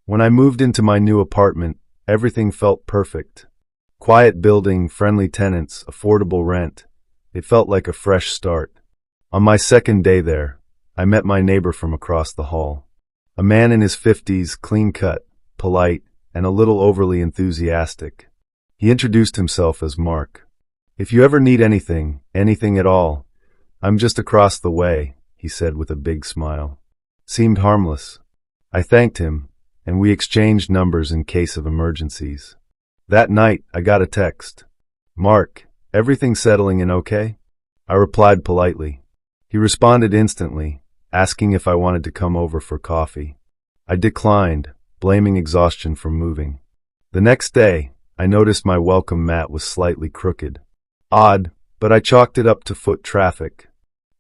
When I moved into my new apartment, everything felt perfect. Quiet building, friendly tenants, affordable rent. It felt like a fresh start. On my second day there, I met my neighbor from across the hall. A man in his 50s, clean-cut, polite, and a little overly enthusiastic. He introduced himself as Mark. "If you ever need anything at all, I'm just across the way," he said with a big smile. Seemed harmless. I thanked him, and we exchanged numbers in case of emergencies. That night, I got a text. "Mark, everything settling in okay?" I replied politely. He responded instantly, asking if I wanted to come over for coffee. I declined, blaming exhaustion from moving. The next day, I noticed my welcome mat was slightly crooked. Odd, but I chalked it up to foot traffic.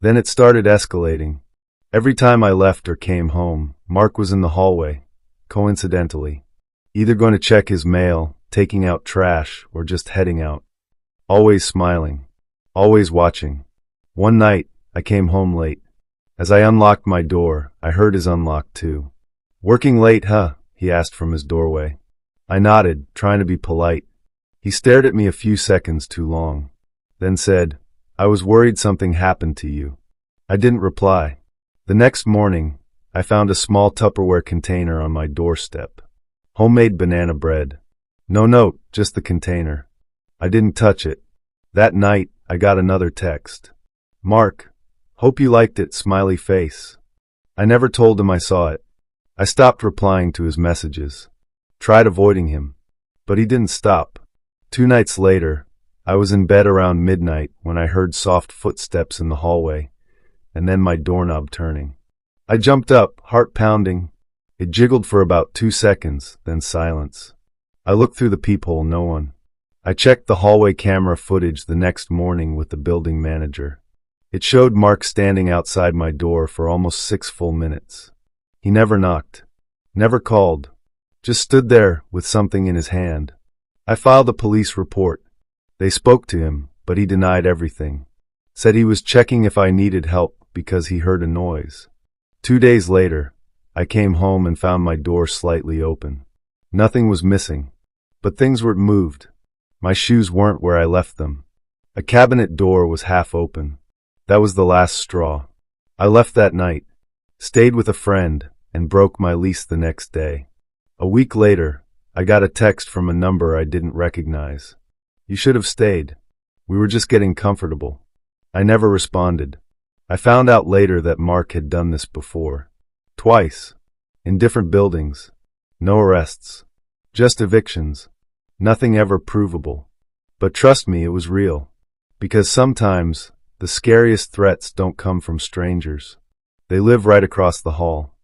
Then it started escalating. Every time I left or came home, Mark was in the hallway, coincidentally, either going to check his mail, taking out trash, or just heading out. Always smiling. Always watching. One night, I came home late. As I unlocked my door, I heard his unlock too. "Working late, huh?" he asked from his doorway. I nodded, trying to be polite. He stared at me a few seconds too long, then said, "I was worried something happened to you." I didn't reply. The next morning, I found a small Tupperware container on my doorstep. Homemade banana bread. No note, just the container. I didn't touch it. That night, I got another text. "Mark, hope you liked it, smiley face." I never told him I saw it. I stopped replying to his messages. Tried avoiding him. But he didn't stop. 2 nights later, I was in bed around midnight when I heard soft footsteps in the hallway, and then my doorknob turning. I jumped up, heart pounding. It jiggled for about 2 seconds, then silence. I looked through the peephole, no one. I checked the hallway camera footage the next morning with the building manager. It showed Mark standing outside my door for almost 6 full minutes. He never knocked. Never called. Just stood there with something in his hand. I filed a police report. They spoke to him, but he denied everything. Said he was checking if I needed help because he heard a noise. 2 days later, I came home and found my door slightly open. Nothing was missing, but things were moved. My shoes weren't where I left them. A cabinet door was half open. That was the last straw. I left that night, stayed with a friend, and broke my lease the next day. A week later, I got a text from a number I didn't recognize. "You should have stayed. We were just getting comfortable." I never responded. I found out later that Mark had done this before. Twice. In different buildings. No arrests. Just evictions. Nothing ever provable. But trust me, it was real. Because sometimes, the scariest threats don't come from strangers. They live right across the hall.